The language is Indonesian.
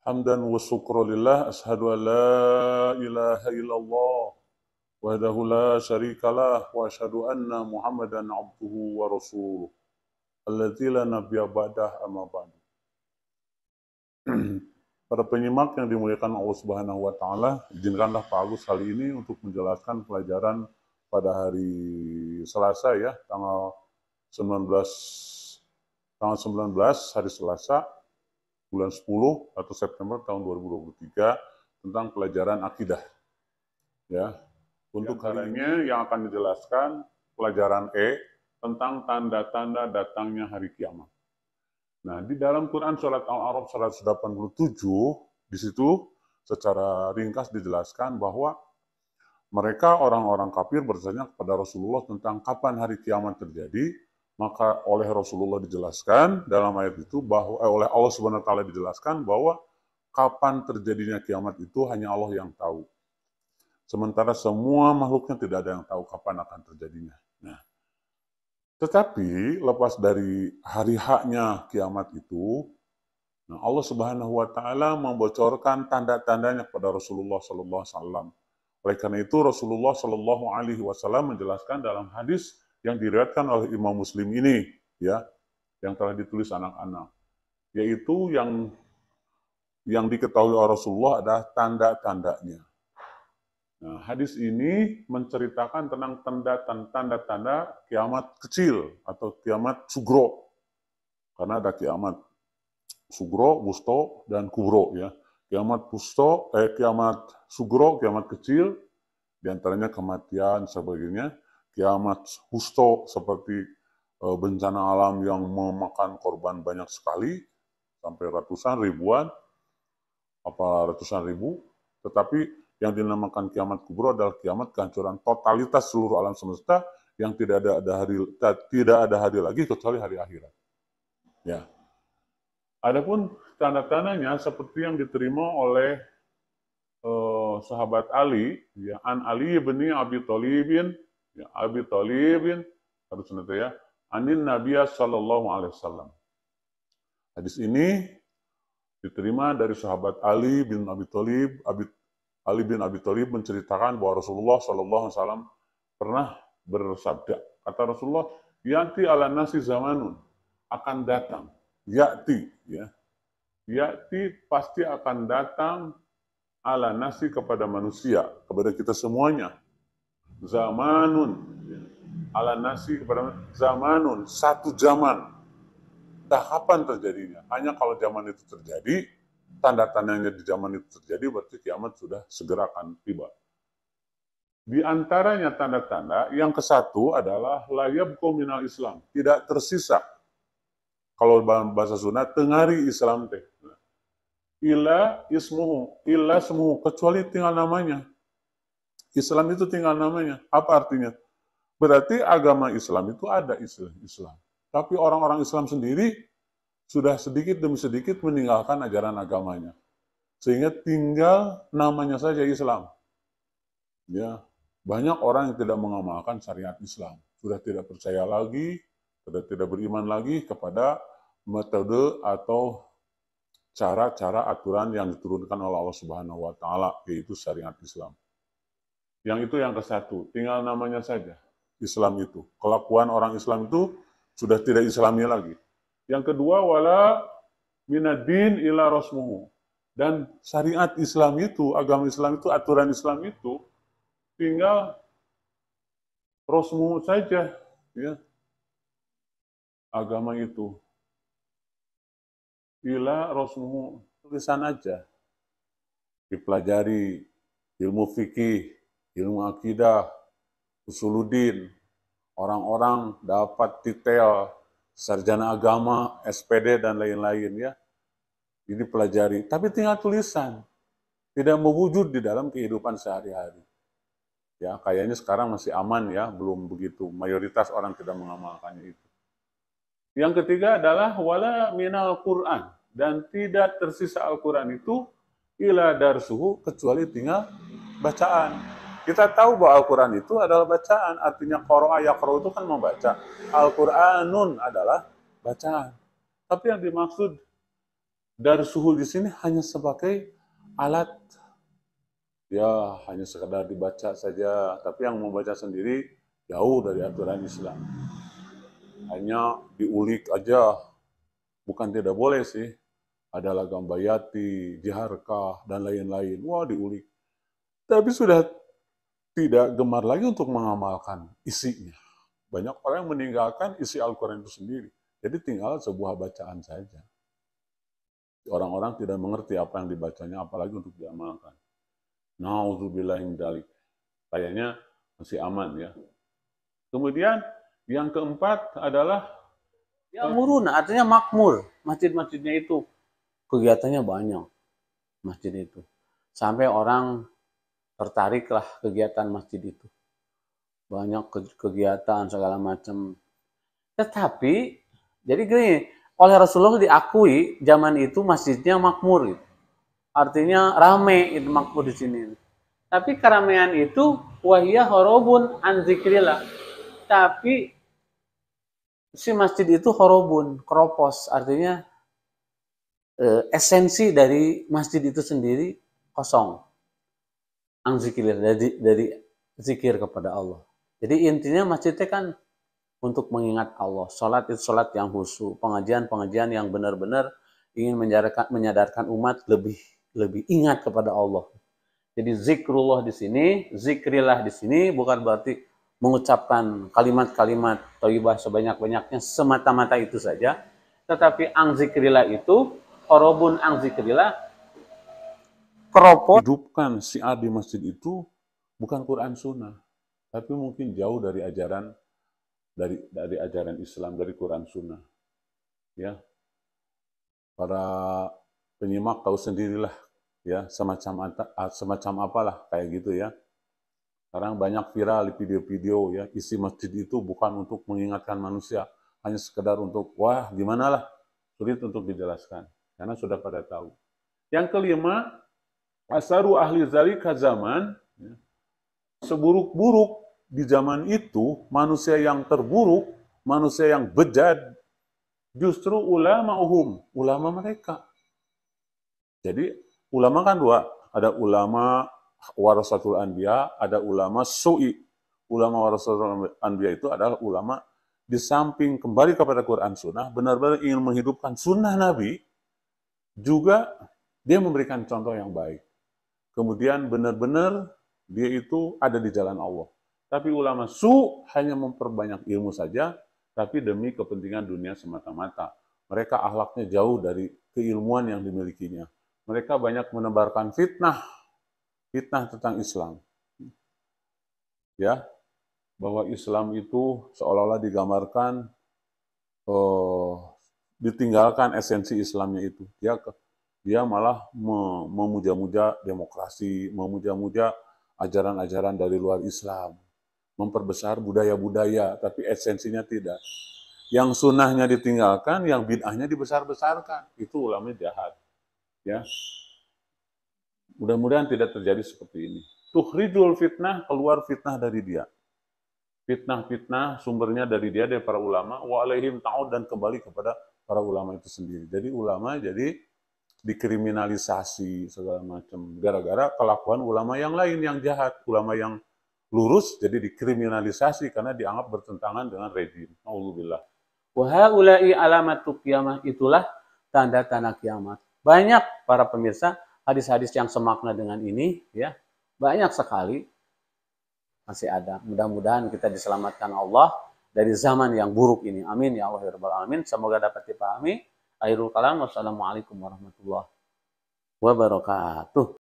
Hamdan wa syukra lillah, ashadu an la ilaha illallah, wahdahu la syarikalah, wa ashadu anna muhammadan abduhu wa rasuluh, alladzi la nabiyya ba'dah amma ba'du. Para penyimak yang dimuliakan Allah Subhanahu wa taala, izinkanlah Pak Agus kali ini untuk menjelaskan pelajaran pada hari Selasa ya, tanggal 19 hari Selasa bulan 10 atau September tahun 2023 tentang pelajaran akidah. Ya, untuk hari ini yang akan dijelaskan pelajaran E tentang tanda-tanda datangnya hari kiamat. Nah, di dalam Quran surat Al-A'raf 187 di situ secara ringkas dijelaskan bahwa mereka orang-orang kafir bertanya kepada Rasulullah tentang kapan hari kiamat terjadi, maka oleh Rasulullah dijelaskan dalam ayat itu bahwa oleh Allah Subhanahu wa taala dijelaskan bahwa kapan terjadinya kiamat itu hanya Allah yang tahu. Sementara semua makhluknya tidak ada yang tahu kapan akan terjadinya. Nah, tetapi lepas dari hari haknya kiamat itu, nah Allah Subhanahu wa taala membocorkan tanda-tandanya kepada Rasulullah sallallahu alaihi wasallam. Oleh karena itu Rasulullah sallallahu alaihi wasallam menjelaskan dalam hadis yang diriwayatkan oleh Imam Muslim ini ya, yang telah ditulis anak-anak, yaitu yang diketahui oleh Rasulullah adalah tanda-tandanya. Nah, hadis ini menceritakan tentang tanda-tanda kiamat kecil atau kiamat sugro. Karena ada kiamat sugro, wusto, dan kubro ya. Kiamat sugro, kiamat kecil, diantaranya kematian sebagainya. Kiamat wusto seperti bencana alam yang memakan korban banyak sekali, sampai ratusan ribuan, apa ratusan ribu. Tetapi yang dinamakan kiamat kubro adalah kiamat kehancuran totalitas seluruh alam semesta yang tidak ada hari lagi kecuali hari akhirat. Ya. Adapun tanda-tandanya seperti yang diterima oleh sahabat Ali, ya, An Ali bin Abi Thalibin, ya, Abi Thalibin harus nanti ya, Anin Nabiya Sallallahu Alaihi Wasallam. Hadis ini diterima dari sahabat Ali bin Abi Thalib. Ali bin Abi Thalib menceritakan bahwa Rasulullah Sallallahu Alaihi Wasallam pernah bersabda, kata Rasulullah, "Yanti ala nasi zamanun," akan datang. Ya'ti, ya. Ya'ti pasti akan datang ala nasi kepada manusia, kepada kita semuanya. Zamanun, ya. Ala nasi kepada zamanun, satu zaman. Nah, kapan terjadinya? Hanya kalau zaman itu terjadi, tanda-tandanya di zaman itu terjadi, berarti kiamat sudah segera akan tiba. Di antaranya tanda-tanda, yang ke satu adalah la yabqa minal Islam, tidak tersisa. Kalau bahasa Sunda, tengari Islam teh. Illa ismuhu, illa semuhu, kecuali tinggal namanya. Islam itu tinggal namanya. Apa artinya? Berarti agama Islam itu ada Islam. Tapi orang-orang Islam sendiri sudah sedikit demi sedikit meninggalkan ajaran agamanya. Sehingga tinggal namanya saja Islam. Ya, banyak orang yang tidak mengamalkan syariat Islam. Sudah tidak percaya lagi, sudah tidak beriman lagi kepada metode atau cara-cara aturan yang diturunkan oleh Allah Subhanahu wa taala, yaitu syariat Islam. Yang itu yang ke satu, tinggal namanya saja Islam itu. Kelakuan orang Islam itu sudah tidak Islami lagi. Yang kedua, wala minadin ila rasmuhu. Dan syariat Islam itu, agama Islam itu, aturan Islam itu tinggal rasmuhu saja, ya. Agama itu ila rasmuhu, tulisan aja. Dipelajari ilmu fikih, ilmu akidah, usuluddin, orang-orang dapat detail sarjana agama, SPD dan lain-lain ya. Ini pelajari, tapi tinggal tulisan, tidak mewujud di dalam kehidupan sehari-hari. Ya, kayaknya sekarang masih aman ya, belum begitu mayoritas orang tidak mengamalkannya itu. Yang ketiga adalah wala minal Quran, dan tidak tersisa Al-Quran itu ila darsuhu, kecuali tinggal bacaan. Kita tahu bahwa Al-Quran itu adalah bacaan, artinya qara'a yaqra'u itu kan membaca. Al-Quranun adalah bacaan. Tapi yang dimaksud Darsuhul di sini hanya sebagai alat, ya hanya sekedar dibaca saja, tapi yang membaca sendiri jauh dari aturan Islam. Hanya diulik aja, bukan tidak boleh sih. Ada lagam bayati, jiharkah, dan lain-lain. Wah, diulik. Tapi sudah tidak gemar lagi untuk mengamalkan isinya. Banyak orang yang meninggalkan isi Al-Quran itu sendiri. Jadi tinggal sebuah bacaan saja. Orang-orang tidak mengerti apa yang dibacanya, apalagi untuk diamalkan. Na'udzubillah min dzalik. Kayaknya masih aman ya. Kemudian yang keempat adalah Ya muruna, artinya makmur. Masjid-masjidnya itu kegiatannya banyak. Masjid itu. Sampai orang tertariklah kegiatan masjid itu. Banyak kegiatan segala macam. Tetapi, jadi gini, oleh Rasulullah diakui zaman itu masjidnya makmur. Gitu. Artinya rame itu makmur di sini. Tapi keramaian itu wahiyah horobun an zikrillah. Tapi si masjid itu horobun, keropos. Artinya esensi dari masjid itu sendiri kosong. Ang zikrillah, dari zikir kepada Allah. Jadi intinya masjidnya kan untuk mengingat Allah. Sholat itu sholat yang khusyuk. Pengajian-pengajian yang benar-benar ingin menyadarkan umat lebih ingat kepada Allah. Jadi zikrullah di sini, zikrillah di sini bukan berarti mengucapkan kalimat-kalimat thayyibah sebanyak-banyaknya semata-mata itu saja. Tetapi ang zikrillah itu, horobun ang zikrillah, keropos. hidupkan syiar di masjid itu bukan Quran Sunnah, tapi mungkin jauh dari ajaran ajaran Islam, dari Quran Sunnah. Ya, para penyimak tahu sendirilah ya, semacam apalah kayak gitu ya. Sekarang banyak viral di video-video ya, isi masjid itu bukan untuk mengingatkan manusia, hanya sekedar untuk wah gimana lah, sulit untuk dijelaskan karena sudah pada tahu. Yang kelima, asaru ahli zalika zaman, ya, seburuk-buruk di zaman itu, manusia yang terburuk, manusia yang bejat, justru ulama mereka. Jadi ulama kan dua, ada ulama warasatul anbiya, ada ulama su'i. Ulama warasatul anbiya itu adalah ulama di samping kembali kepada Quran Sunnah, benar-benar ingin menghidupkan sunnah Nabi, juga dia memberikan contoh yang baik. Kemudian benar-benar dia itu ada di jalan Allah. Tapi ulama hanya memperbanyak ilmu saja, tapi demi kepentingan dunia semata-mata. Mereka akhlaknya jauh dari keilmuan yang dimilikinya. Mereka banyak menebarkan fitnah tentang Islam. Ya, bahwa Islam itu seolah-olah digambarkan ditinggalkan esensi Islamnya itu. Dia malah memuja-muja demokrasi, memuja-muja ajaran-ajaran dari luar Islam, memperbesar budaya-budaya, tapi esensinya tidak. Yang sunnahnya ditinggalkan, yang bid'ahnya dibesar-besarkan. Itu ulama jahat. Ya, mudah-mudahan tidak terjadi seperti ini. Tukhrijul fitnah, keluar fitnah dari dia. Fitnah-fitnah sumbernya dari dia, dari para ulama, wa alaihim ta'ud, dan kembali kepada para ulama itu sendiri. Jadi ulama jadi dikriminalisasi segala macam gara-gara kelakuan ulama yang lain yang jahat. Ulama yang lurus jadi dikriminalisasi karena dianggap bertentangan dengan rezim. Alhamdulillah. Wa haula'i alamatu qiyamah, itulah tanda-tanda kiamat. Banyak para pemirsa hadis-hadis yang semakna dengan ini ya. Banyak sekali masih ada. Mudah-mudahan kita diselamatkan Allah dari zaman yang buruk ini. Amin ya Allah ya rabbal alamin. Semoga dapat dipahami. Akhirul kalam, wassalamualaikum warahmatullahi wabarakatuh.